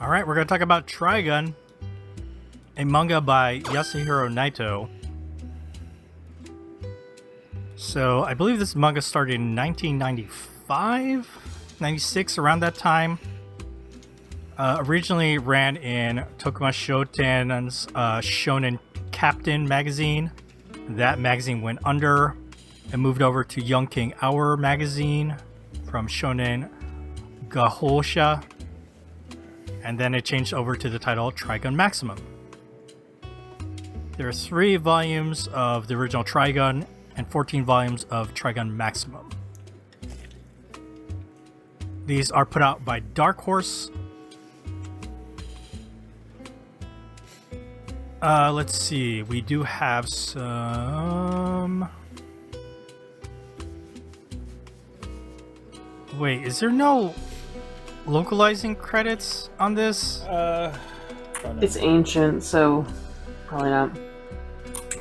All right, we're going to talk about Trigun, a manga by Yasuhiro Naito. So, I believe this manga started in 1995, 96, around that time. Originally ran in Tokuma Shoten's Shonen Captain magazine. That magazine went under and moved over to Young King Hour magazine from Shonen Gahosha. And then it changed over to the title Trigun Maximum. There are 3 volumes of the original Trigun and 14 volumes of Trigun Maximum. These are put out by Dark Horse. Let's see. We do have some... Wait, is there no localizing credits on this? It's ancient, so probably not.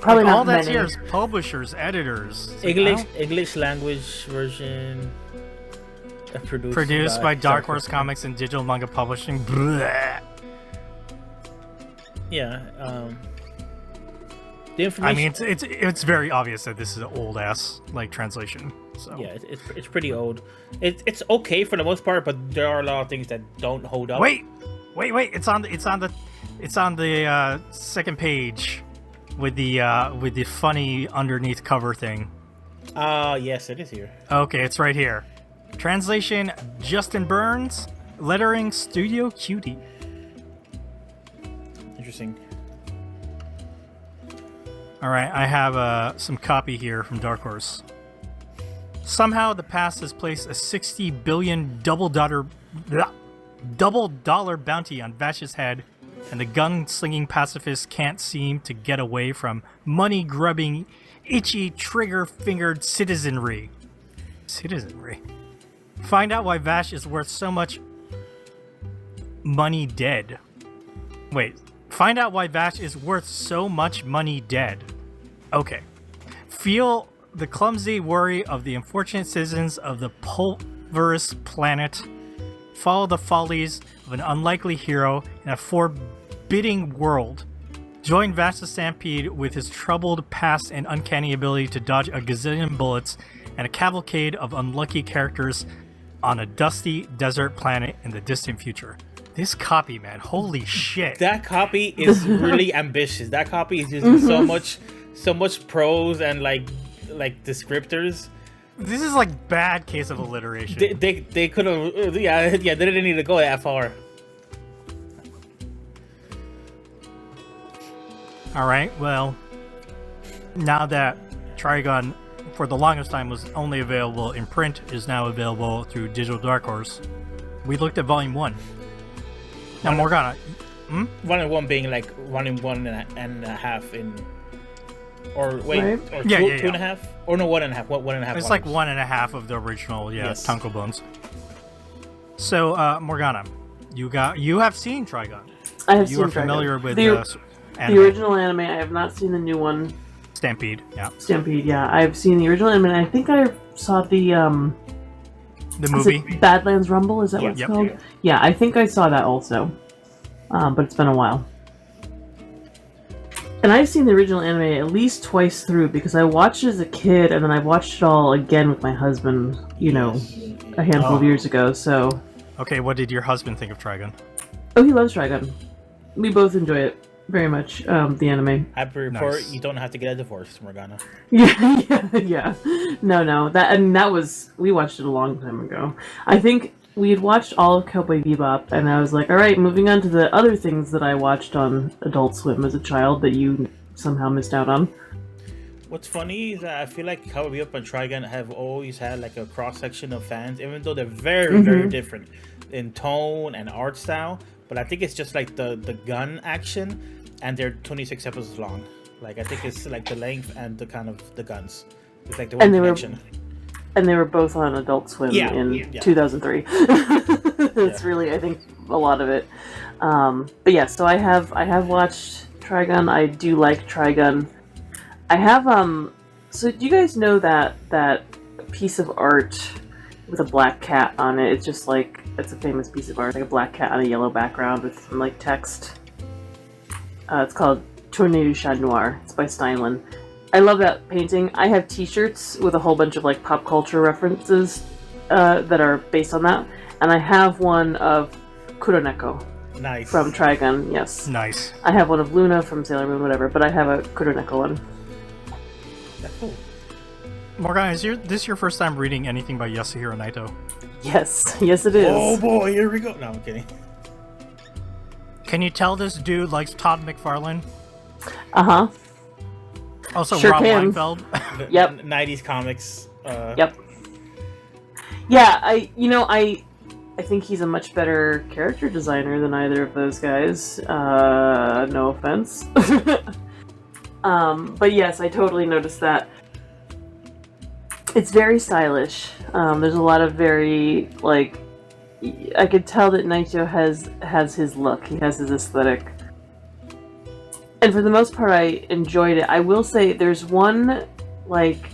Probably not all that's here is publishers, editors. English language version. Produced by Dark Horse Comics and Digital Manga Publishing. Blech. Yeah. The information. I mean, it's very obvious that this is an old ass translation. So yeah, it's pretty old. It's okay for the most part, but there are a lot of things that don't hold up. Wait! It's on the second page with the funny underneath cover thing. Yes, it is here. Okay, it's right here. Translation: Justin Burns. Lettering: Studio Cutie. Interesting. All right, I have some copy here from Dark Horse. Somehow, the past has placed a $60 billion double dollar bounty on Vash's head, and the gun-slinging pacifist can't seem to get away from money-grubbing, itchy, trigger-fingered citizenry. Find out why Vash is worth so much money dead. Find out why Vash is worth so much money dead. Okay. Feel the clumsy worry of the unfortunate citizens of the pulverous planet. Follow the follies of an unlikely hero in a forbidding world. Join Vash's stampede with his troubled past and uncanny ability to dodge a gazillion bullets and a cavalcade of unlucky characters on a dusty desert planet in the distant future. This copy, man, holy shit. That copy is really ambitious. That copy is using so much prose and like descriptors. This is bad case of alliteration. They could have they didn't need to go that far. All right, well, now that Trigun for the longest time was only available in print, is now available through Digital Dark Horse. We looked at Volume 1. Now, Morgana. 1 and 1 being 1 and 1.5 in... Or wait, right. Or two and a half? Or no, 1.5. 1.5. It's 1.5 of the original, yes. Tankobons. So, Morgana, you have seen Trigun. I have seen Trigun. You are familiar with the original anime. I have not seen the new one. Stampede, yeah. Stampede, yeah. I've seen the original anime, and I think I saw the movie? Badlands Rumble, is that what it's called? Yeah, I think I saw that also. But it's been a while. And I've seen the original anime at least twice through, because I watched it as a kid, and then I watched it all again with my husband, a handful of years ago, so... Okay, what did your husband think of Trigun? Oh, he loves Trigun. We both enjoy it very much, the anime. Happy report, you don't have to get a divorce, Morgana. Yeah. No. That was... We watched it a long time ago. I think we had watched all of Cowboy Bebop, and I was like, alright, moving on to the other things that I watched on Adult Swim as a child that you somehow missed out on. What's funny is that I feel like Cowboy Bebop and Trigun have always had a cross-section of fans, even though they're very, very different in tone and art style. But I think it's just the gun action, and they're 26 episodes long. I think it's the length and the kind of the guns. It's the one connection. And they were both on Adult Swim in 2003. That's really, I think, a lot of it. But yeah, so I have watched Trigun. I do like Trigun. I have so do you guys know that piece of art with a black cat on it. It's just like, it's a famous piece of art, like a black cat on a yellow background with some like text. It's called Tournée du Chat Noir. It's by Steinlen. I love that painting. I have t-shirts with a whole bunch of like pop culture references that are based on that. And I have one of Kuroneko. Nice. From Trigun, yes. Nice. I have one of Luna from Sailor Moon, whatever, but I have a Kuroneko one. That's cool. Morgana, is this your first time reading anything by Yasuhiro Naito? Yes, yes it is. Oh boy, here we go. No, I'm kidding. Can you tell this dude likes Todd McFarlane? Uh-huh. Also Sure Rob can. Liefeld? Yep. 90s comics. Yep. Yeah, I think he's a much better character designer than either of those guys. No offense. But yes, I totally noticed that. It's very stylish. There's a lot of very, like, I could tell that Naito has his look. He has his aesthetic. And for the most part, I enjoyed it. I will say there's one, like,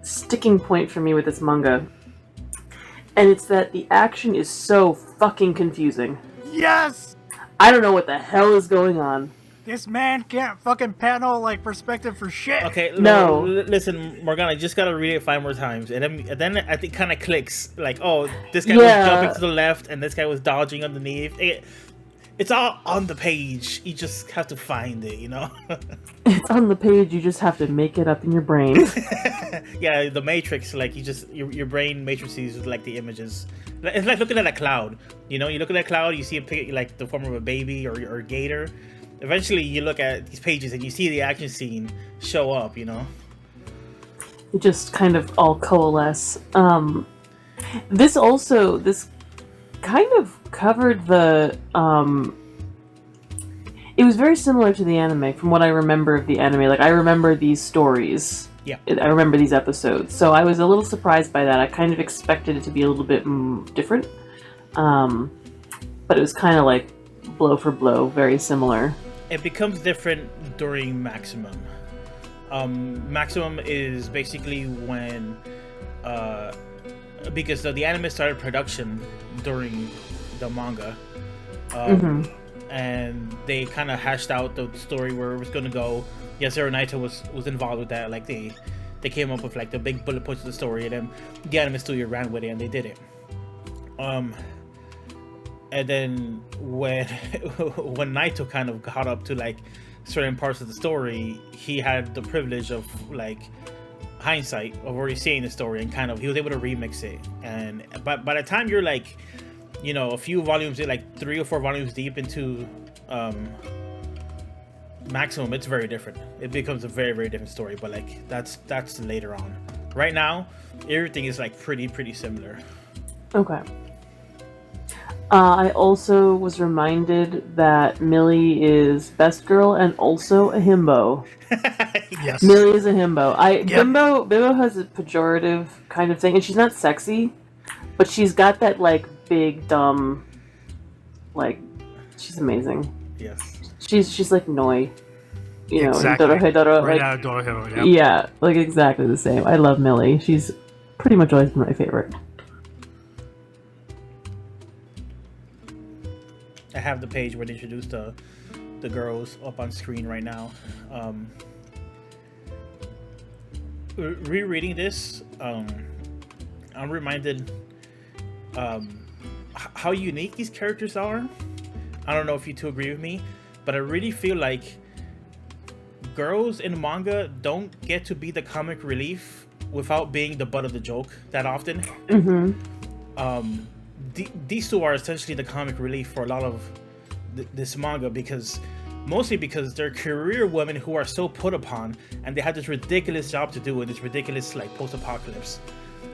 sticking point for me with this manga. And it's that the action is so fucking confusing. Yes! I don't know what the hell is going on. This man can't fucking panel like perspective for shit. Okay, No. Listen, Morgana, you just gotta read it 5 more times, and then I think kind of clicks. Like, oh, this guy Yeah. was jumping to the left, and this guy was dodging underneath. It's all on the page. You just have to find it, you know. It's on the page, you just have to make it up in your brain. Yeah, the Matrix, like your brain matrices with like the images. It's like looking at a cloud. You know, you look at that cloud, you see a picture like the form of a baby or a gator. Eventually, you look at these pages and you see the action scene show up. You know. It just kind of all coalesce. This kind of covered the. It was very similar to the anime, from what I remember of the anime. Like, I remember these stories. Yeah. I remember these episodes. So I was a little surprised by that. I kind of expected it to be a little bit different. But it was kind of like blow for blow, very similar. It becomes different during Maximum. Maximum is basically when, because the anime started production during the manga, and they kind of hashed out the story where it was going to go. Yasuhiro Naito was involved with that. Like they came up with like the big bullet points of the story, and then the anime studio ran with it and they did it. And then when Naito kind of got up to like certain parts of the story, he had the privilege of like hindsight of already seeing the story, and kind of he was able to remix it. And by the time you're like, you know, a few volumes, like 3 or 4 volumes deep into Maximum, it's very different. It becomes a very, very different story. But like that's later on. Right now, everything is like pretty similar. Okay. I also was reminded that Millie is best girl and also a himbo. Yes. Millie is a himbo. Yep. Bimbo has a pejorative kind of thing, and she's not sexy, but she's got that like big dumb, like, she's amazing. Yes. She's like Noi, you know, Exactly. Dorohedoro. Right Like, out of Dorohedoro, yeah. yeah, like exactly the same. I love Millie. She's pretty much always been my favorite. I have the page where they introduce the girls up on screen right now. Rereading this, I'm reminded how unique these characters are. I don't know if you two agree with me, but I really feel like girls in manga don't get to be the comic relief without being the butt of the joke that often. These two are essentially the comic relief for a lot of this manga, mostly because they're career women who are so put upon, and they have this ridiculous job to do in this ridiculous like post-apocalypse.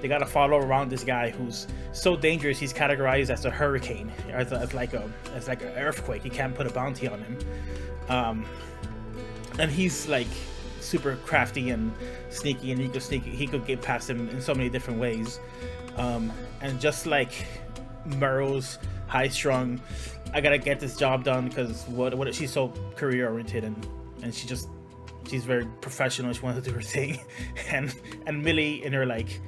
They gotta follow around this guy who's so dangerous he's categorized as a hurricane, as like an earthquake. You can't put a bounty on him, and he's like super crafty and sneaky, and he could get past him in so many different ways. And just like Merle's high-strung, I gotta get this job done because what she's so career-oriented, and she's very professional. She wants to do her thing, and Millie in her like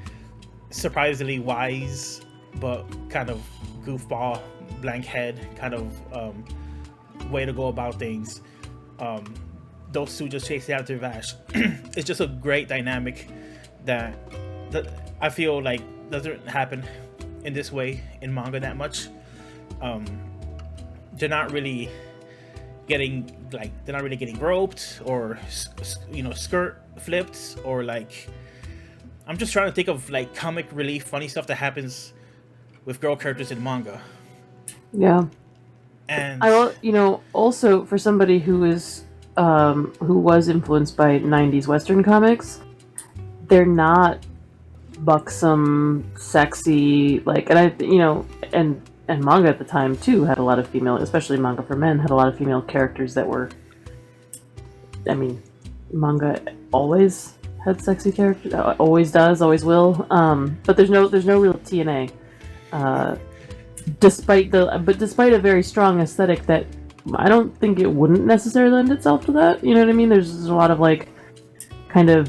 surprisingly wise, but kind of goofball, blank head kind of way to go about things. Those two just chasing after Vash. It's just a great dynamic that I feel like doesn't happen in this way in manga that much. They're not really getting groped or skirt flipped, or like, I'm just trying to think of like comic relief funny stuff that happens with girl characters in manga. Yeah. And also for somebody who was influenced by 90s Western comics, they're not buxom, sexy, like, and manga at the time too had a lot of female, especially manga for men, had a lot of female characters that were, manga always had sexy characters, always does, always will, but there's no real TNA, despite a very strong aesthetic that I don't think it wouldn't necessarily lend itself to that, you know what I mean? There's a lot of like kind of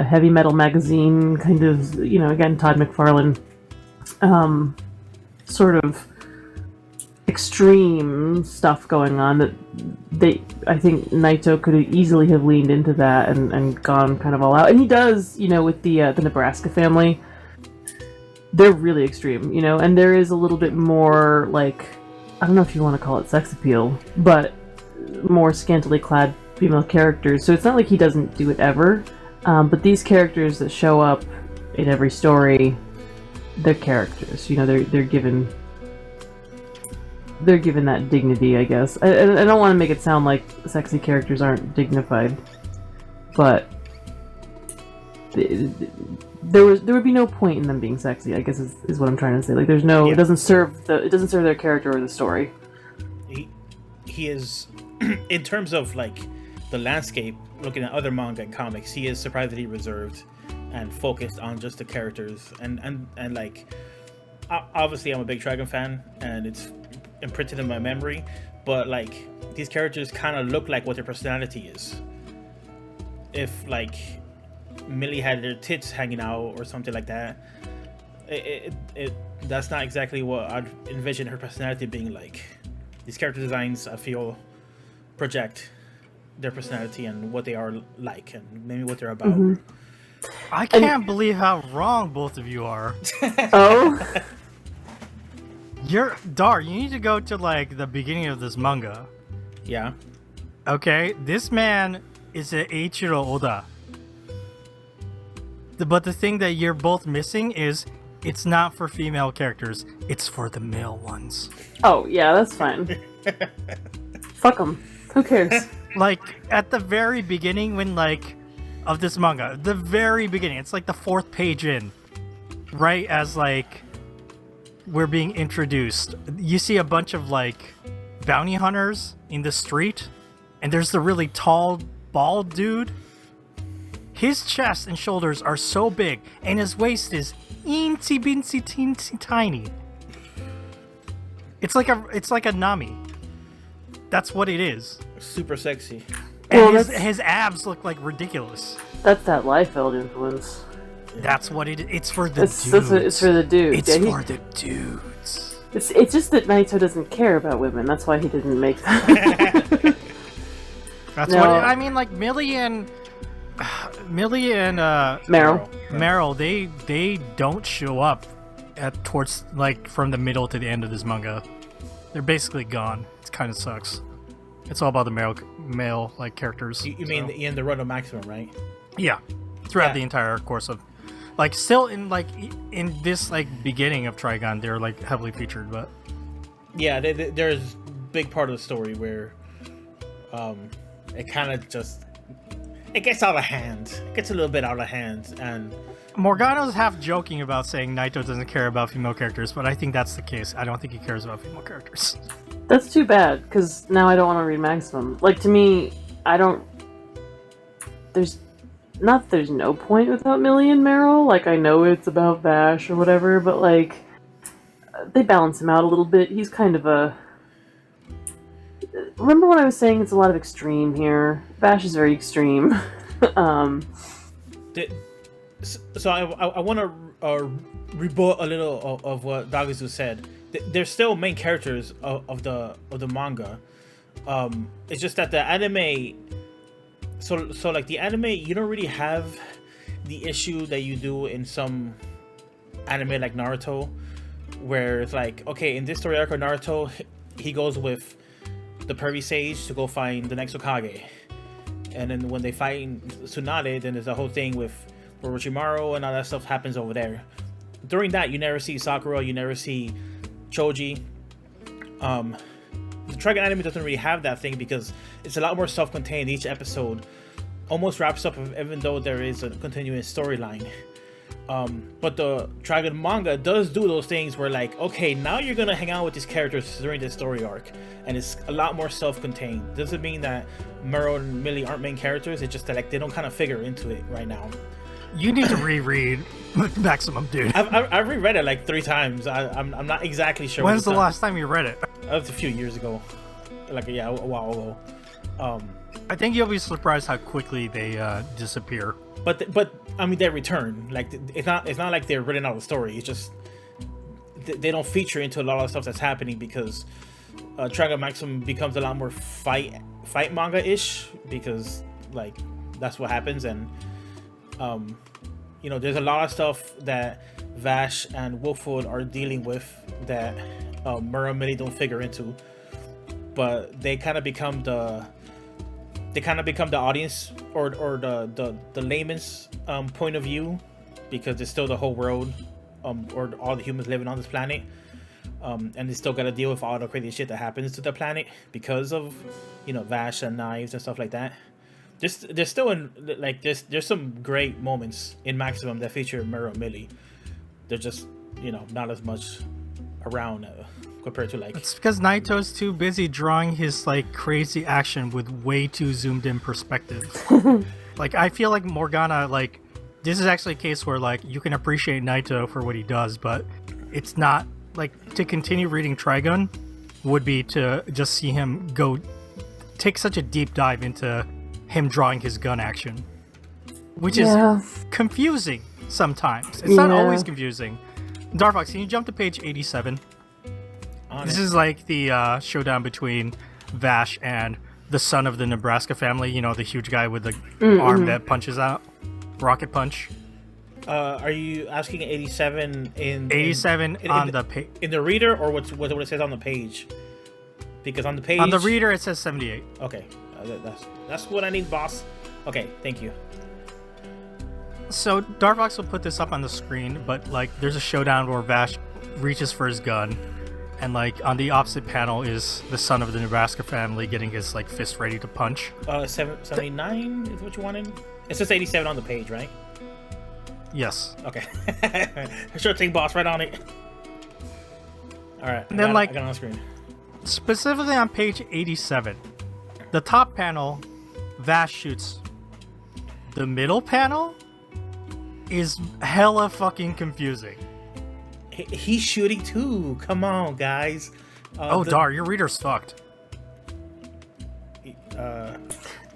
heavy metal magazine kind of, again, Todd McFarlane sort of extreme stuff going on that I think Naito could easily have leaned into that and gone kind of all out. And he does, with the Nebraska family. They're really extreme, and there is a little bit more, like, I don't know if you want to call it sex appeal, but more scantily clad female characters. So it's not like he doesn't do it ever, but these characters that show up in every story, they're characters. They're given that dignity, I guess. I don't want to make it sound like sexy characters aren't dignified, but there would be no point in them being sexy, I guess is what I'm trying to say. Like, there's no, it doesn't serve their character or the story. He is, in terms of like the landscape, looking at other manga and comics, he is surprisingly reserved and focused on just the characters, and like, obviously I'm a big Trigun fan and it's imprinted in my memory, but like, these characters kind of look like what their personality is. If like Millie had their tits hanging out or something like that, that's not exactly what I'd envision her personality being like. These character designs, I feel, project their personality and what they are like, and maybe what they're about. Mm-hmm. I can't believe how wrong both of you are. Oh? You need to go to like the beginning of this manga. Yeah. Okay, this man is an Eiichiro Oda. But the thing that you're both missing is it's not for female characters, it's for the male ones. Oh, yeah, that's fine. Fuck them. Who cares? Like, at the very beginning when, like, of this manga, the very beginning, it's like the 4th page in, right as, like, we're being introduced, you see a bunch of, like, bounty hunters in the street, and there's the really tall, bald dude. His chest and shoulders are so big, and his waist is eensy beensy teensy tiny. It's like a Nami. That's what it is. Super sexy. And his abs look like ridiculous. That's that Liefeld influence. That's what it is. It's for the dudes. It's for the dudes. It's for the dudes. It's just that Naito doesn't care about women. That's why he didn't make that. That's what I mean. Like Millie and Meryl, they don't show up towards like from the middle to the end of this manga. They're basically gone. It kind of sucks. It's all about the male like characters. You mean in the run of Maximum, right? Yeah, throughout the entire course of, like, still in this like beginning of Trigun, they're like heavily featured, but yeah, there's a big part of the story where it kind of just it gets out of hand. It gets a little bit out of hand, and Morgano's half joking about saying Naito doesn't care about female characters, but I think that's the case. I don't think he cares about female characters. That's too bad, because now I don't want to read Maximum. Like, to me, there's no point without Millie and Meryl. Like, I know it's about Vash or whatever, but, like, they balance him out a little bit. He's kind of a... Remember when I was saying it's a lot of extreme here? Vash is very extreme. So I want to rebut a little of what Dagazu said. They're still main characters of the manga. It's just that the anime. So like the anime, you don't really have the issue that you do in some anime like Naruto, where it's like, okay, in this story arc of Naruto, he goes with the pervy sage to go find the next Hokage, and then when they fight Tsunade, then there's a whole thing with Orochimaru and all that stuff happens over there. During that, you never see Sakura, you never see Choji. The Trigun anime doesn't really have that thing because it's a lot more self-contained. Each episode almost wraps up, even though there is a continuous storyline. But the Trigun manga does do those things where, like, okay, now you're gonna hang out with these characters during this story arc, and it's a lot more self-contained. Doesn't mean that Muro and Millie aren't main characters. It's just that, like, they don't kind of figure into it right now. You need to reread Maximum, dude. I've reread it like 3 times. I'm not exactly sure. When's the last time you read it? That was a few years ago, like a while ago. I think you'll be surprised how quickly they disappear. But I mean, they return. Like, it's not like they're written out of the story. It's just they don't feature into a lot of stuff that's happening because Trigun Maximum becomes a lot more fight manga-ish, because like that's what happens. And you know, there's a lot of stuff that Vash and Wolfwood are dealing with that Muro and Millie don't figure into, but they kind of become the audience or the layman's point of view, because it's still the whole world, or all the humans living on this planet, and they still got to deal with all the crazy shit that happens to the planet because of, you know, Vash and knives and stuff like that. There's still there's some great moments in Maximum that feature Muro and Millie. They're just, you know, not as much around compared to, like... It's because Naito's too busy drawing his, like, crazy action with way too zoomed in perspective. Like, I feel like Morgana, like, this is actually a case where, like, you can appreciate Naito for what he does, but it's not, like, to continue reading Trigun would be to just see him take such a deep dive into him drawing his gun action, which is confusing sometimes. It's not always confusing. Darfox, can you jump to page 87? This is like the showdown between Vash and the son of the Nebraska family. You know, the huge guy with the arm that punches out. Rocket punch. Are you asking 87 in 87 on the page? In the reader, or what it says on the page? Because on the page... On the reader, it says 78. Okay. That's what I need, boss. Okay, thank you. So Darvox will put this up on the screen, but like there's a showdown where Vash reaches for his gun, and like on the opposite panel is the son of the Nebraska family getting his like fist ready to punch. 79 is what you wanted? It says 87 on the page, right? Yes. Okay. Sure thing, boss. Right on it. All right. And then I got it on the screen. Specifically on page 87, the top panel, Vash shoots. The middle panel is hella fucking confusing. He's shooting too. Come on, guys. Dar, your reader's fucked.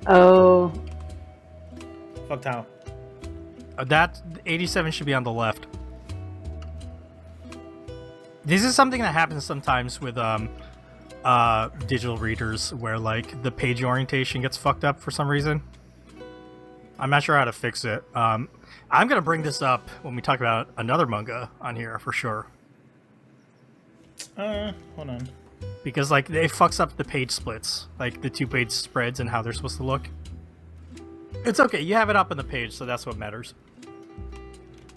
Oh. Fucked how? That 87 should be on the left. This is something that happens sometimes with digital readers, where like the page orientation gets fucked up for some reason. I'm not sure how to fix it. I'm gonna bring this up when we talk about another manga on here for sure. Hold on. Because like it fucks up the page splits, like the 2-page spreads and how they're supposed to look. It's okay, you have it up on the page, so that's what matters.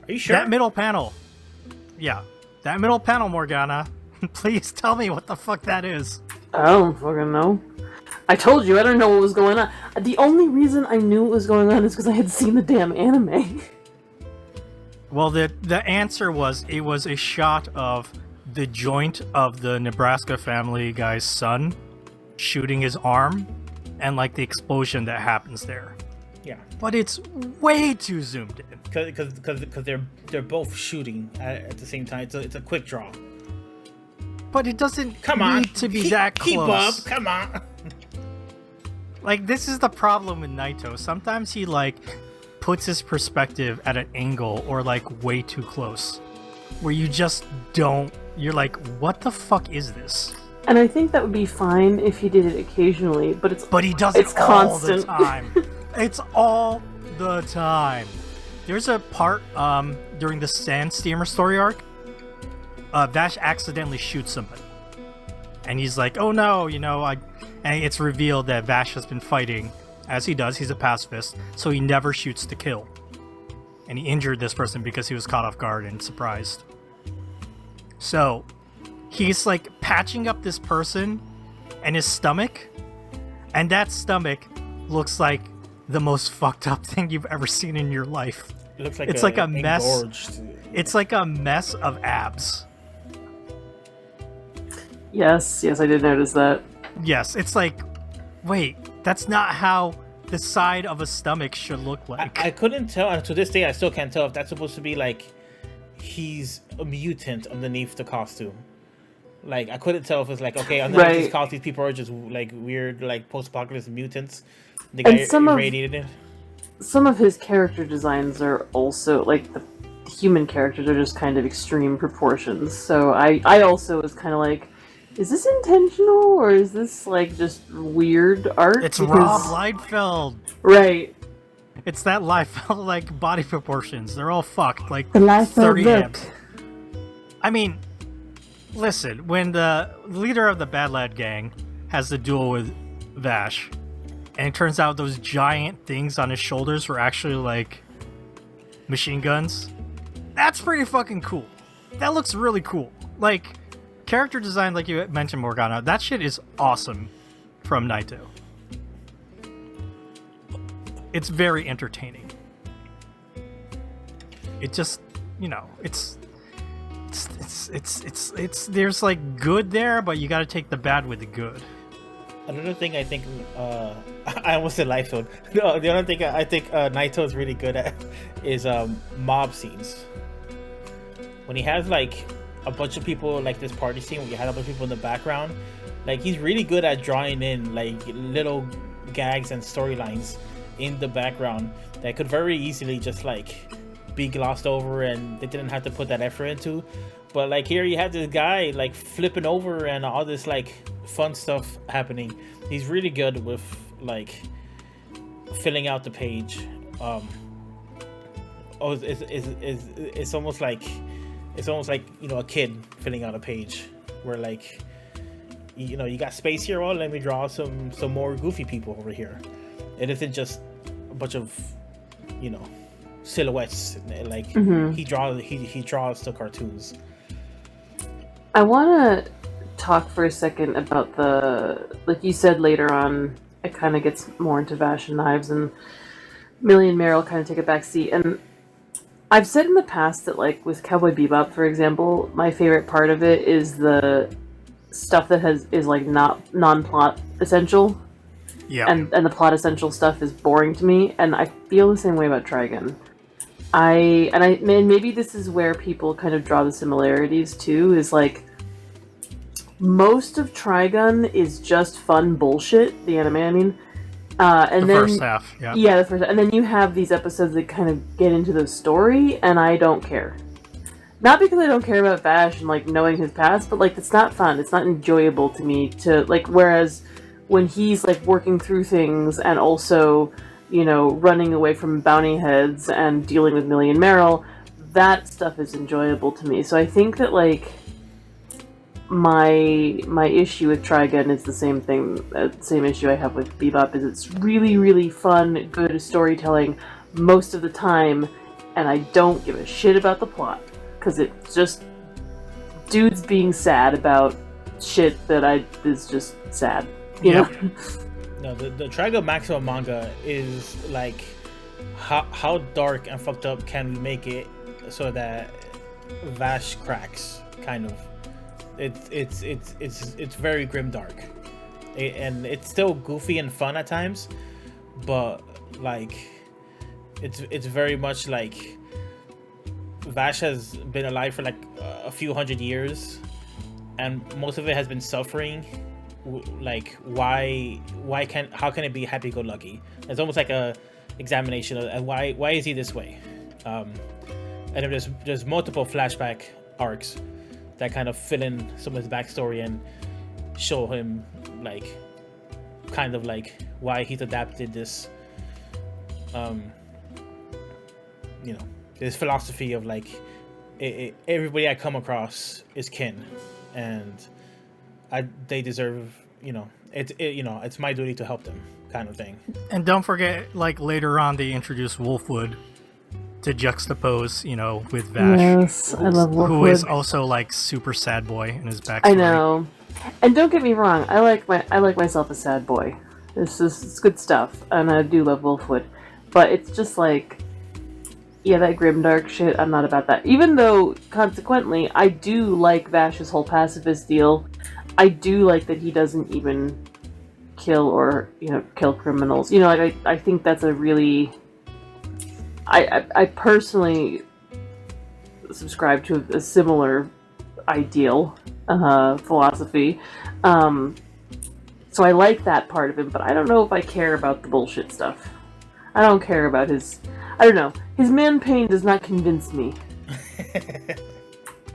Are you sure? That middle panel. Yeah. That middle panel, Morgana. Please tell me what the fuck that is. I don't fucking know. I told you, I don't know what was going on. The only reason I knew what was going on is because I had seen the damn anime. Well, the answer was, it was a shot of the joint of the Nebraska family guy's son shooting his arm, and like the explosion that happens there. Yeah. But it's way too zoomed in. Because they're both shooting at the same time. It's a quick draw. But it doesn't need to be that close. Keep up, come on. Like, this is the problem with Naito. Sometimes he like puts his perspective at an angle or like way too close, where you just don't. You're like, what the fuck is this? And I think that would be fine if he did it occasionally, but he does it's it all constant. the time. It's all the time. There's a part during the Sand Steamer story arc. Vash accidentally shoots somebody, and he's like, "Oh no, and it's revealed that Vash has been fighting, as he does. He's a pacifist, so he never shoots to kill, and he injured this person because he was caught off guard and surprised. So he's like patching up this person and his stomach, and that stomach looks like the most fucked up thing you've ever seen in your life. It looks like it's like a mess. Engorged. It's like a mess of abs. Yes, I did notice that. Yes, it's like, wait, that's not how the side of a stomach should look like. I couldn't tell, and to this day I still can't tell if that's supposed to be like he's a mutant underneath the costume. Like, I couldn't tell if it's like, okay, underneath Right. these costumes, these people are just like weird, like post-apocalypse mutants. They get irradiated. Some of his character designs are also, like, the human characters are just kind of extreme proportions. So I also was kind of like, is this intentional, or is this, like, just weird art? It's Rob Liefeld. Right. It's that Liefeld, like, body proportions. They're all fucked, like The Liefeld 30 look. amps. I mean, listen, when the leader of the Bad Lad gang has the duel with Vash, and it turns out those giant things on his shoulders were actually, like, machine guns, that's pretty fucking cool. That looks really cool. Like, character design, like you mentioned, Morgana, that shit is awesome from Naito. It's very entertaining. It just, it's there's like good there, but you got to take the bad with the good. Another thing I think, I almost said Liefeld. No, the other thing I think Naito is really good at is mob scenes. When he has like a bunch of people, like this party scene where you had a bunch of people in the background, like he's really good at drawing in like little gags and storylines in the background that could very easily just like be glossed over and they didn't have to put that effort into. But like here you have this guy like flipping over and all this like fun stuff happening. He's really good with like filling out the page. It's almost like a kid filling out a page where like you got space here. Well, let me draw some more goofy people over here. It isn't just a bunch of silhouettes. Like he draws the cartoons. I want to talk for a second about like you said later on, it kind of gets more into Vash and Knives, and Millie and Meryl kind of take a back seat. And I've said in the past that, like, with Cowboy Bebop, for example, my favorite part of it is the stuff that is like not non-plot essential. Yeah. And the plot essential stuff is boring to me, and I feel the same way about Trigun. Maybe this is where people kind of draw the similarities too, is like most of Trigun is just fun bullshit, the anime I mean. And the then, first half, yeah. Yeah, the first, and then you have these episodes that kind of get into the story, and I don't care. Not because I don't care about Vash and like knowing his past, but like it's not fun. It's not enjoyable to me to like. Whereas when he's like working through things and also, running away from bounty heads and dealing with Millie and Meryl, that stuff is enjoyable to me. So I think that like my issue with Trigun is the same thing, same issue I have with Bebop, is it's really, really fun, good storytelling most of the time, and I don't give a shit about the plot, because it's just dudes being sad about shit that is just sad, you know? No, the Trigun Maximum manga is like how dark and fucked up can we make it so that Vash cracks, kind of. It's very grim dark, and it's still goofy and fun at times, but like it's very much like Vash has been alive for like a few hundred years, and most of it has been suffering. Like how can it be happy-go-lucky? It's almost like examination of why is he this way, and then there's multiple flashback arcs that kind of fill in some of his backstory and show him like kind of like why he's adapted this this philosophy of like everybody I come across is kin, and they deserve, it's my duty to help them, kind of thing. And don't forget, like later on, they introduce Wolfwood to juxtapose, with Vash. Yes, I love Wolfwood. Who is also like super sad boy in his backstory. I know. And don't get me wrong, I like myself a sad boy. It's good stuff, and I do love Wolfwood. But it's just like, yeah, that grimdark shit, I'm not about that. Even though, consequently, I do like Vash's whole pacifist deal. I do like that he doesn't even kill or, kill criminals. I think that's a really... I personally subscribe to a similar ideal, philosophy. So I like that part of him, but I don't know if I care about the bullshit stuff. I don't care about his... I don't know. His man pain does not convince me.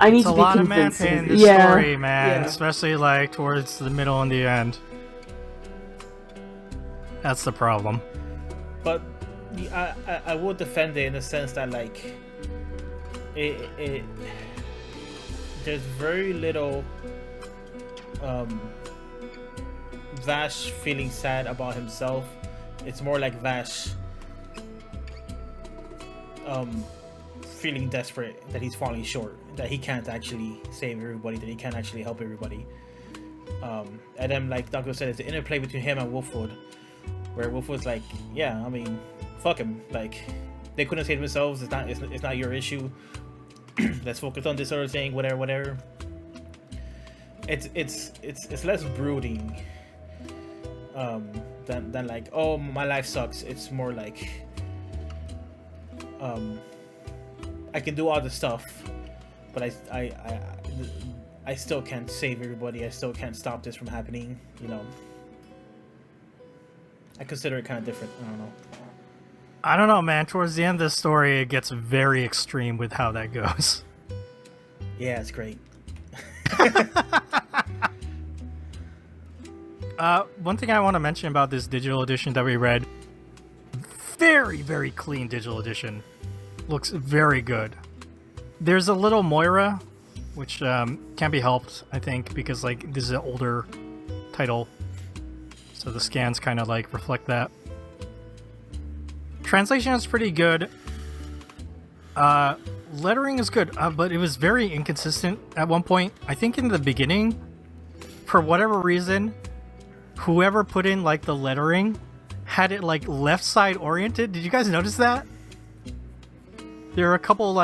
I need to be convinced. It's a lot of man pain in this story, man. Yeah. Especially, like, towards the middle and the end. That's the problem. But I will defend it in the sense that, like, it there's very little Vash feeling sad about himself. It's more like Vash feeling desperate that he's falling short, that he can't actually save everybody, that he can't actually help everybody. And then, like Dr. said, it's the interplay between him and Wolfwood, where Wolfwood's like, yeah, I mean, fuck him, like, they couldn't save themselves, it's not your issue. Let's focus on this other thing, whatever. It's less brooding than like, oh, my life sucks. It's more like, I can do all the stuff, but I still can't save everybody. I still can't stop this from happening. I consider it kind of different. I don't know, man. Towards the end of the story, it gets very extreme with how that goes. Yeah, it's great. One thing I want to mention about this digital edition that we read, very, very clean digital edition. Looks very good. There's a little Moira, which can't be helped, I think, because like this is an older title, so the scans kind of like reflect that. Translation is pretty good. Lettering is good, but it was very inconsistent at one point. I think in the beginning, for whatever reason, whoever put in like the lettering had it like left side oriented. Did you guys notice that? There are a couple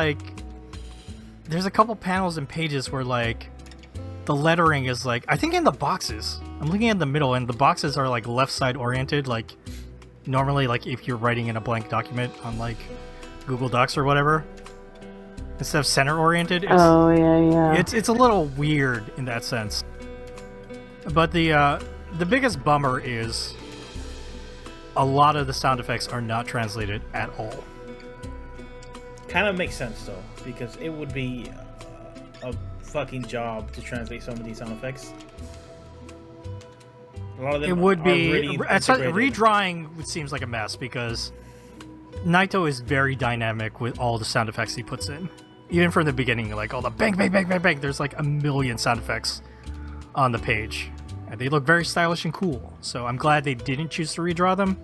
there's a couple panels and pages where like the lettering is like, I think in the boxes. I'm looking at the middle and the boxes are like left side oriented, like normally like if you're writing in a blank document on like Google Docs or whatever. Instead of center oriented. It's a little weird in that sense. But the biggest bummer is a lot of the sound effects are not translated at all. Kind of makes sense though, because it would be a fucking job to translate some of these sound effects. A lot of them would be really redrawing seems like a mess because Naito is very dynamic with all the sound effects he puts in. Even from the beginning, like all the bang bang bang bang bang, there's like a million sound effects on the page. And they look very stylish and cool. So I'm glad they didn't choose to redraw them.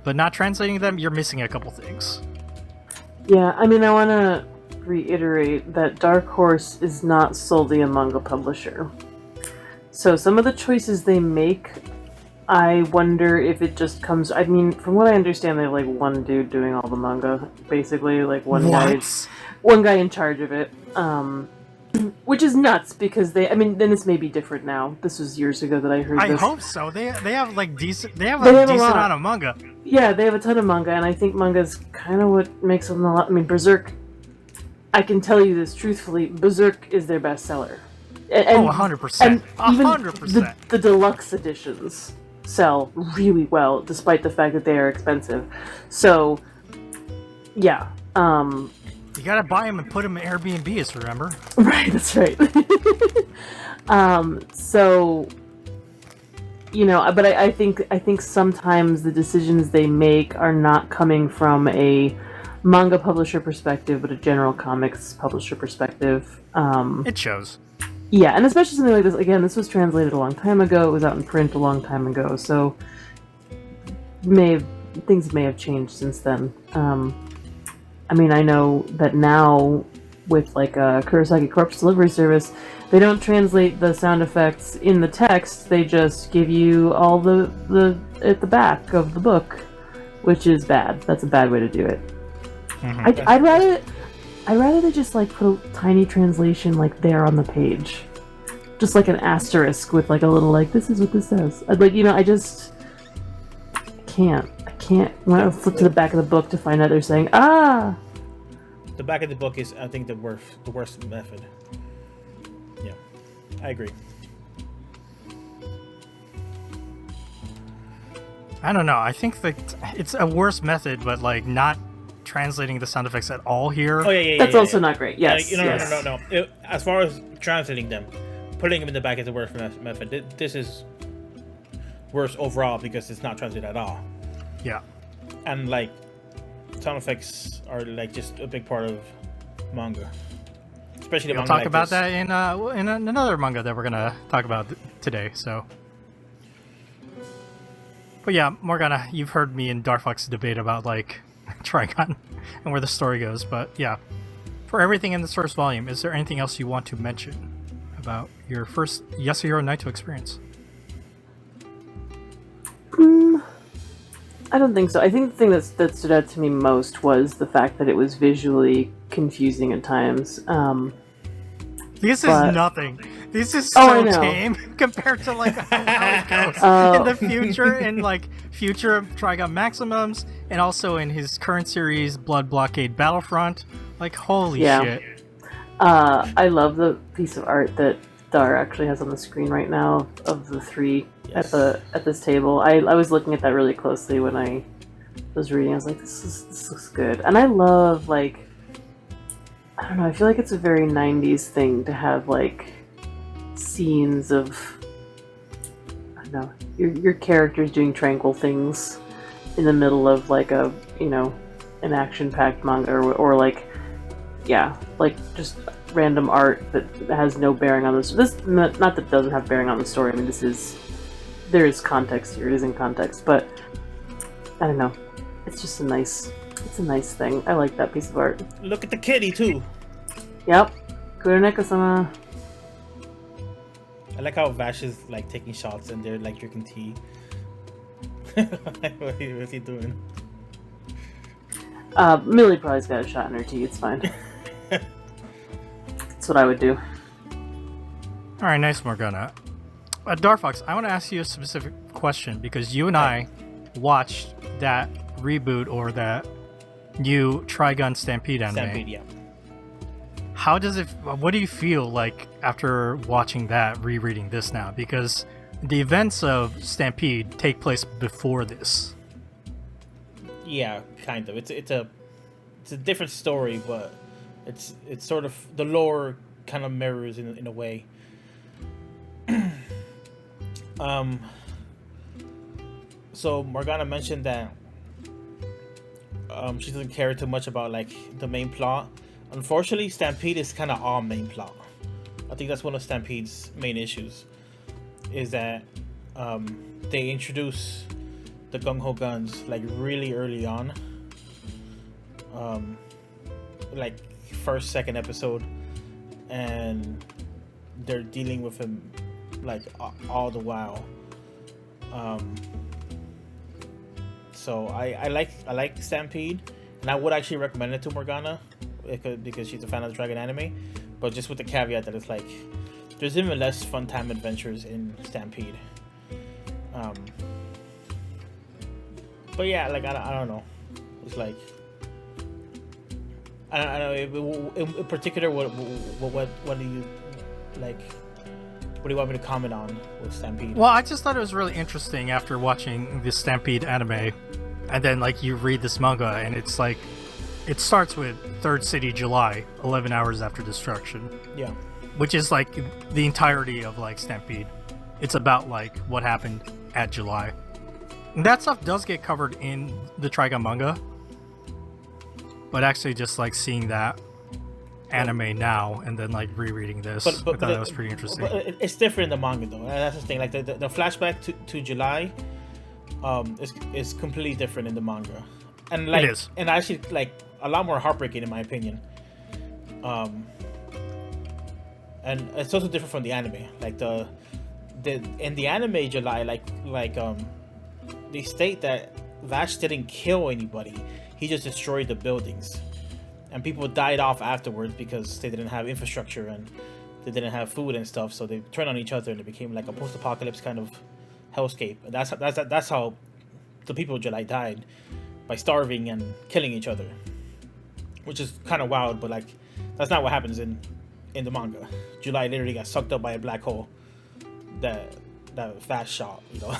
But not translating them, you're missing a couple things. Yeah, I mean, I want to reiterate that Dark Horse is not solely a manga publisher. So some of the choices they make, I wonder if it just comes... I mean, from what I understand, they have like one dude doing all the manga, basically, like one guy in charge of it. Which is nuts because then this may be different now. This was years ago that I heard this. I hope so. They have like decent amount of manga. Yeah, they have a ton of manga, and I think manga's kind of what makes them a lot. I mean, Berserk. I can tell you this truthfully. Berserk is their bestseller. 100%. 100%. The deluxe editions. sell really well, despite the fact that they are expensive. So, yeah. You gotta buy them and put them in Airbnbs, remember? Right, that's right. So, you know, but I think sometimes the decisions they make are not coming from a manga publisher perspective, but a general comics publisher perspective. It shows. Yeah, and especially something like this. Again, this was translated a long time ago. It was out in print a long time ago, so things may have changed since then. I mean, I know that now with like a Kurosaki Corpse Delivery Service, they don't translate the sound effects in the text. They just give you all the at the back of the book, which is bad. That's a bad way to do it. Mm-hmm. I'd rather they just like put a tiny translation like there on the page, just like an asterisk with like a little like this is what this says. I'd like, you know, I can't when I flip to the back of the book to find out they're saying The back of the book is, I think, the worst method. Yeah, I agree. I don't know. I think that it's a worse method, but like not translating the sound effects at all here. Oh yeah. That's also not great. Yes. No. As far as translating them, putting them in the back is the worst method. This is worse overall because it's not translated at all. Yeah. And like sound effects are like just a big part of manga, especially the We'll manga talk like about this. that in another manga that we're gonna talk about today. So, but yeah, Morgana, you've heard me and Darfox debate about like Trigun and where the story goes. But yeah, for everything in this first volume, is there anything else you want to mention about your first Yasuhiro Naito experience? I don't think so. I think the thing that stood out to me most was the fact that it was visually confusing at times. This is nothing. This is I so know. tame compared to like how it goes in the future, in like future Trigun Maximums, and also in his current series Blood Blockade Battlefront. Like holy shit! I love the piece of art that Dar actually has on the screen right now of the three Yes. at this table. I was looking at that really closely when I was reading. I was like, this looks good, and I love like, I don't know. I feel like it's a very '90s thing to have like scenes of, I don't know, your characters doing tranquil things in the middle of like a, you know, an action-packed manga or like, yeah, like just random art that has no bearing on this. Not that it doesn't have bearing on the story. I mean, there is context here. It is in context, but I don't know. It's just a nice thing. I like that piece of art. Look at the kitty too. Yep. Kuroneko-sama. I like how Vash is like taking shots and they're like drinking tea. What's he doing? Millie probably's got a shot in her tea. It's fine. That's what I would do. All right, nice, Morgana. Darfox, I want to ask you a specific question because you and I watched that reboot or that new Trigun Stampede anime. Stampede, yeah. What do you feel like after watching that, rereading this now? Because the events of Stampede take place before this. Yeah, kind of. It's a different story, but it's sort of the lore kind of mirrors in a way. So Morgana mentioned that she doesn't care too much about like the main plot. Unfortunately, Stampede is kind of all main plot. I think that's one of Stampede's main issues, is that they introduce the gung ho guns like really early on, like first, second episode, and they're dealing with him like all the while. So I like Stampede, and I would actually recommend it to Morgana because she's a fan of the Dragon anime, but just with the caveat that it's like there's even less fun time adventures in Stampede. But yeah, like I don't know, it's like I don't know. In particular, what do you like What do you want me to comment on with Stampede? Well, I just thought it was really interesting after watching the Stampede anime, and then like you read this manga, and it's like it starts with Third City, July, 11 hours after destruction. Yeah. Which is like the entirety of like Stampede. It's about like what happened at July. And that stuff does get covered in the Trigun manga, but actually just like seeing that anime now and then like rereading this, I thought that was pretty interesting. But it's different in the manga though. That's the thing. Like the flashback to July, is completely different in the manga, and like it is, and actually like a lot more heartbreaking in my opinion. And it's also different from the anime. Like the in the anime July, they state that Vash didn't kill anybody. He just destroyed the buildings. And people died off afterwards because they didn't have infrastructure and they didn't have food and stuff. So they turned on each other and it became like a post-apocalypse kind of hellscape. And that's how the people of July died, by starving and killing each other, which is kind of wild. But like that's not what happens in the manga. July literally got sucked up by a black hole that Fast shot, you know.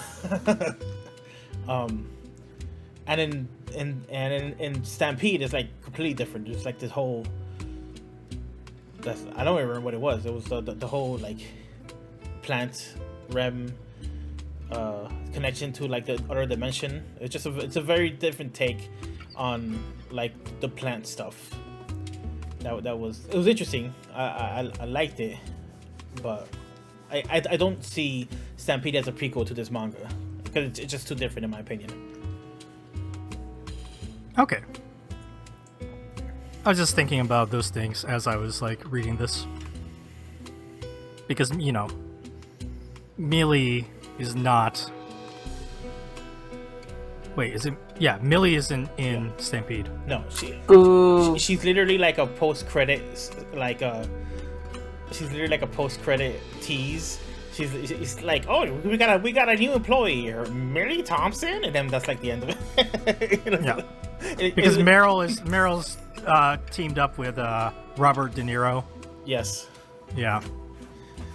And in Stampede, it's like completely different. It's like this whole. I don't remember what it was. It was the whole like plant REM connection to like the other dimension. It's a very different take on like the plant stuff. It was interesting. I liked it, but I don't see Stampede as a prequel to this manga because it's just too different in my opinion. Okay. I was just thinking about those things as I was like reading this. Because, you know, Millie is not... Wait, is it... Yeah, Millie isn't in Stampede. No, she's literally like a post-credit, she's literally like a post-credit tease. It's like, oh, we got a new employee here, Millie Thompson, and then that's like the end of it. You know? Yeah. Because Meryl's teamed up with Robert De Niro. Yes. Yeah.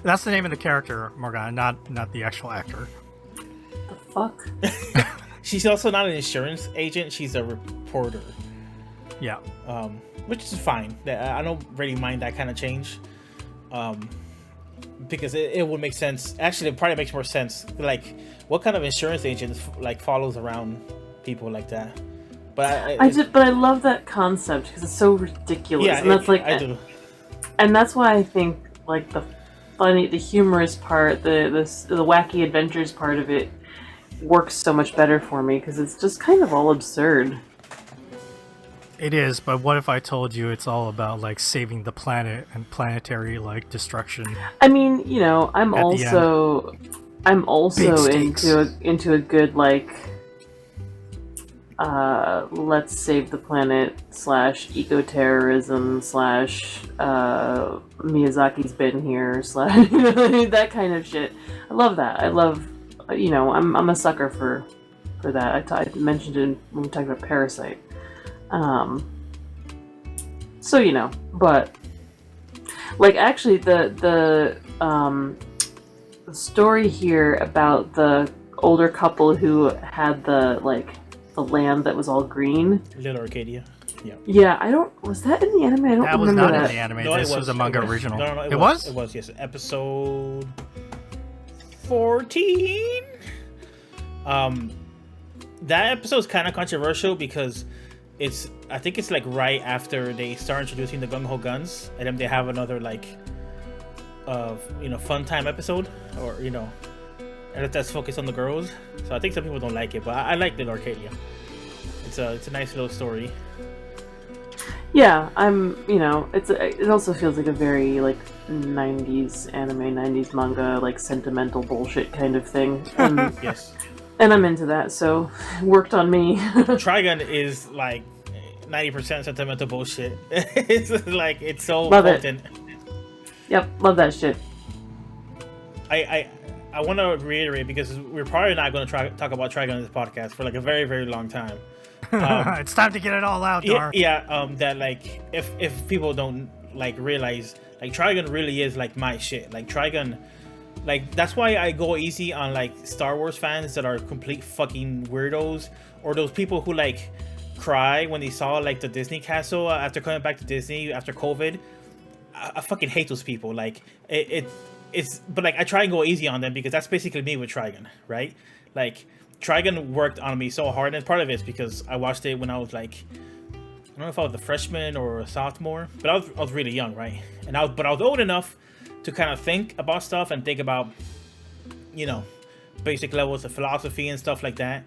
That's the name of the character, Morgana, not the actual actor. The fuck? She's also not an insurance agent, she's a reporter. Yeah. Which is fine. I don't really mind that kind of change. Because it would make sense. Actually, it probably makes more sense. Like, what kind of insurance agent like follows around people like that? But I love that concept because it's so ridiculous. Yeah, and that's I do. And that's why I think like the funny, the humorous part, the wacky adventures part of it works so much better for me because it's just kind of all absurd. It is, but what if I told you it's all about like saving the planet and planetary like destruction? I mean, you know, I'm also into a good like let's save the planet / eco-terrorism / Miyazaki's been here / that kind of shit. I love that. I love, you know, I'm a sucker for that. I mentioned it when we talked about Parasite. So, you know, but like actually the story here about the older couple who had the land that was all green. Little Arcadia. Yeah. Yeah, was that in the anime? I don't remember that. Was not in the anime. No, this was a manga original. No, it was? It was, yes. Episode 14? That episode is kind of controversial because I think it's like right after they start introducing the gung ho guns, and then they have another like fun time episode, or and that's focused on the girls. So I think some people don't like it, but I like Little Arcadia. It's a nice little story. Yeah, it also feels like a very like 90s anime, 90s manga, like sentimental bullshit kind of thing. Yes. And I'm into that, so it worked on me. Trigun is like 90% sentimental bullshit. It's like, it's so love potent. Yep, love that shit. I want to reiterate, because we're probably not going to talk about Trigun in this podcast for like a very, very long time. It's time to get it all out, Dar. That like if people don't like realize, like Trigun really is like my shit. Like Trigun Like that's why I go easy on like Star Wars fans that are complete fucking weirdos, or those people who like cry when they saw like the Disney castle after coming back to Disney after COVID. I fucking hate those people. Like it's but like I try and go easy on them because that's basically me with Trigun, right? Like Trigun worked on me so hard, and part of it is because I watched it when I was like, I don't know if I was a freshman or a sophomore, but I was really young, right? And I was old enough to kind of think about stuff and think about, you know, basic levels of philosophy and stuff like that.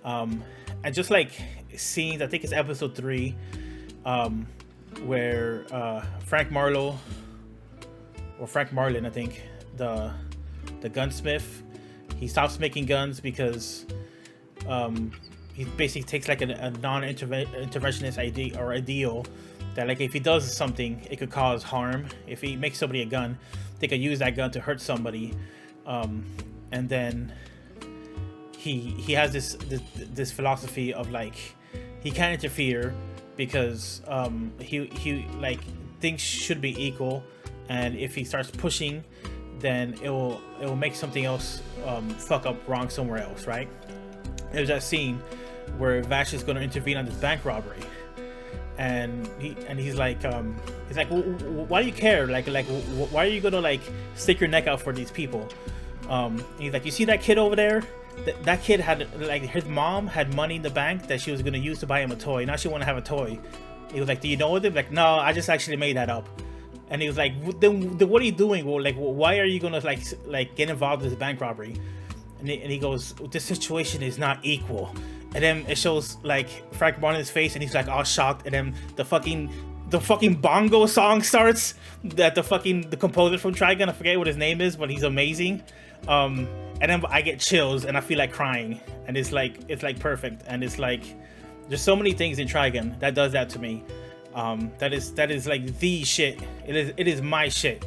And just like scenes, I think it's episode 3, where Frank Marlowe, or Frank Marlin, I think, the gunsmith, he stops making guns because he basically takes like a non-interventionist idea or ideal that like if he does something, it could cause harm. If he makes somebody a gun, they could use that gun to hurt somebody. And then he has this philosophy of like he can't interfere because he like things should be equal, and if he starts pushing, then it will make something else fuck up wrong somewhere else, right? There's that scene where Vash is going to intervene on this bank robbery, and he's like, why do you care? Like, why are you gonna like stick your neck out for these people? And he's like, you see that kid over there? That kid had like his mom had money in the bank that she was gonna use to buy him a toy. Now she want to have a toy. He was like, do you know them? Like, no, I just actually made that up. And he was like, then what are you doing? Well, like, why are you gonna like get involved in this bank robbery? And he goes, this situation is not equal. And then it shows like Frank Marlin's face, and he's like all shocked. And then the fucking bongo song starts. That the composer from Trigun, I forget what his name is, but he's amazing. And then I get chills and I feel like crying. And it's like perfect. And it's like there's so many things in Trigun that does that to me. That is like the shit. It is my shit.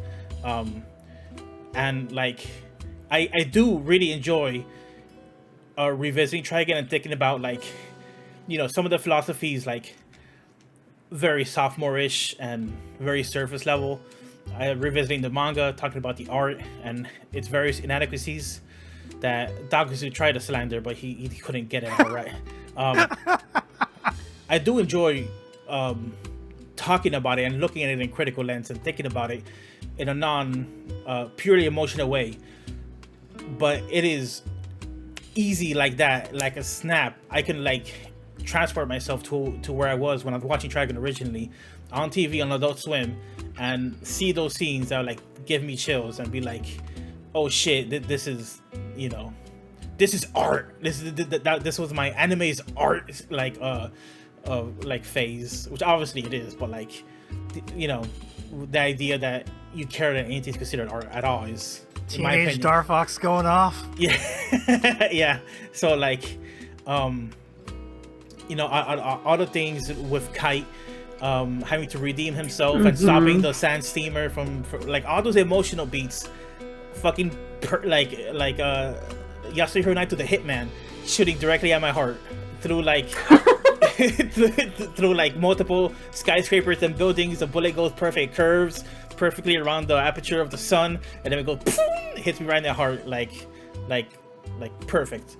And like I do really enjoy revisiting Trigun and thinking about like, you know, some of the philosophies like very sophomore-ish and very surface level. Revisiting the manga, talking about the art and its various inadequacies that Dagusu tried to slander, but he couldn't get it all right. I do enjoy talking about it and looking at it in critical lens and thinking about it in a non purely emotional way, but it is easy like that, like a snap. I can like transport myself to where I was when I was watching Trigun originally on TV on Adult Swim, and see those scenes that like give me chills and be like, oh shit, this is, you know, this is art. This was my anime's art like phase, which obviously it is, but like, you know, the idea that you care that anything's considered art at all is, in my Teenage opinion, Star Fox going off. Yeah. Yeah. So like, you know, all the things with Kite having to redeem himself and stopping the sand steamer from like all those emotional beats, fucking Yasuhiro Naito the Hitman shooting directly at my heart through like through like multiple skyscrapers and buildings. The bullet goes perfect curves perfectly around the aperture of the sun, and then it goes hits me right in the heart, like perfect.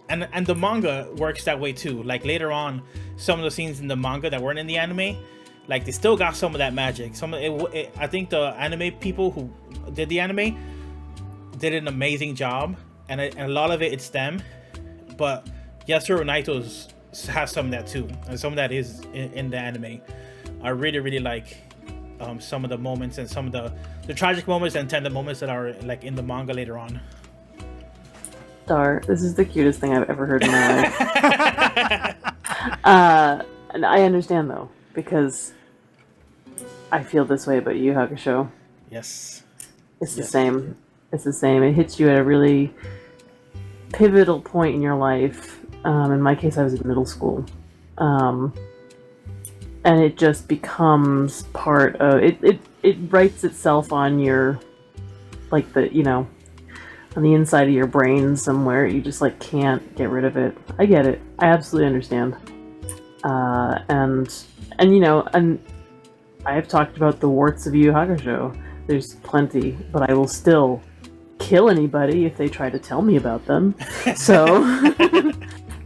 And the manga works that way too. Like later on, some of the scenes in the manga that weren't in the anime, like they still got some of that magic. I think the anime people who did the anime did an amazing job, and a lot of it's them. But Yasuhiro Naito's has some of that too, and some of that is in the anime. I really like some of the moments and some of the tragic moments and tender moments that are like in the manga later on. Dar, this is the cutest thing I've ever heard in my life. And I understand though, because I feel this way about Yu Hakusho. Yes. It's the same. It's the same. It hits you at a really pivotal point in your life. In my case, I was in middle school. And it just becomes part of it. It writes itself on your, like the, you know, on the inside of your brain somewhere. You just like can't get rid of it. I get it. I absolutely understand. And you know, and I have talked about the warts of Yu Hakusho. There's plenty, but I will still kill anybody if they try to tell me about them. So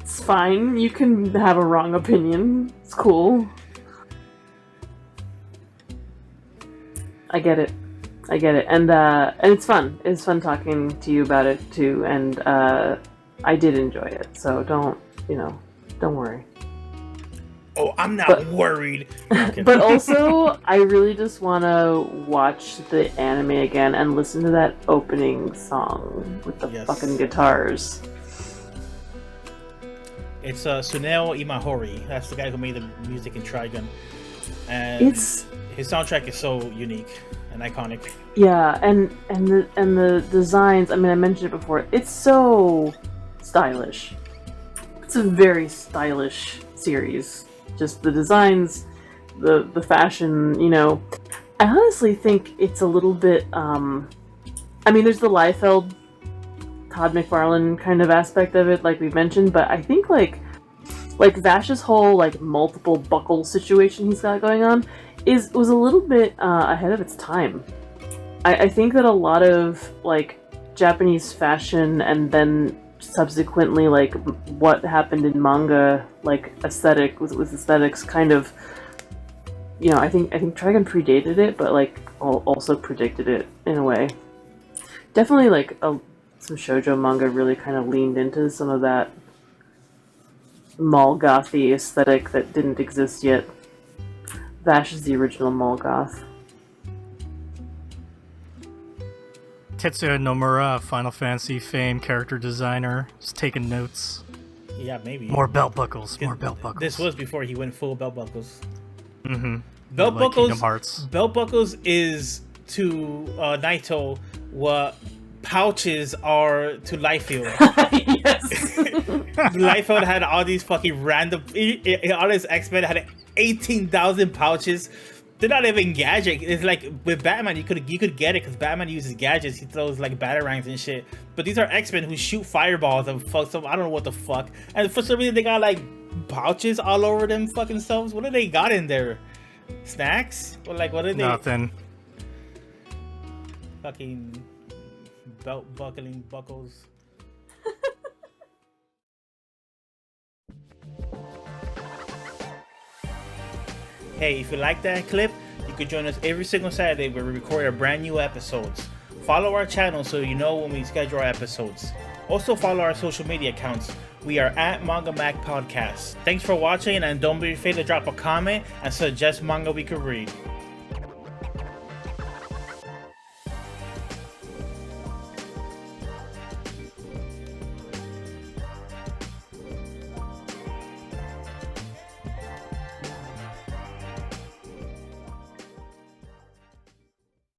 it's fine. You can have a wrong opinion. It's cool. I get it, and it's fun. It's fun talking to you about it too, and I did enjoy it. So don't worry. Oh, I'm not worried. Okay. But also, I really just want to watch the anime again and listen to that opening song with the fucking guitars. It's Suneo Imahori. That's the guy who made the music in Trigun. And his soundtrack is so unique and iconic. Yeah, and the designs, I mean, I mentioned it before, it's so stylish. It's a very stylish series. Just the designs, the fashion, I honestly think it's a little bit, I mean, there's the Liefeld, Todd McFarlane kind of aspect of it, like we mentioned, but I think, like Vash's whole, multiple buckle situation he's got going on was a little bit ahead of its time. I think that a lot of, Japanese fashion and then subsequently what happened in manga aesthetic with aesthetics kind of I think Trigun predated it, but also predicted it in a way. Definitely some shoujo manga really kind of leaned into some of that mall gothy aesthetic that didn't exist yet. Vash is the original mall goth. Tetsuya Nomura, Final Fantasy fame, character designer, just taking notes. Yeah, maybe. More belt buckles. This was before he went full belt buckles. Mm-hmm. Belt buckles. Kingdom Hearts. Belt buckles is to Naito what pouches are to Liefeld. Yes. Liefeld had all these fucking random. All his X-Men had 18,000 pouches. They're not even gadget. It's like with Batman, you could get it because Batman uses gadgets. He throws batarangs and shit. But these are X-Men who shoot fireballs and fuck some. I don't know what the fuck. And for some reason, they got pouches all over them fucking selves. What do they got in there? Snacks? Or what are they? Nothing. Fucking belt buckling buckles. Hey, if you like that clip, you could join us every single Saturday where we record our brand new episodes. Follow our channel so you know when we schedule our episodes. Also follow our social media accounts. We are at Manga Mac Podcast. Thanks for watching, and don't be afraid to drop a comment and suggest manga we could read.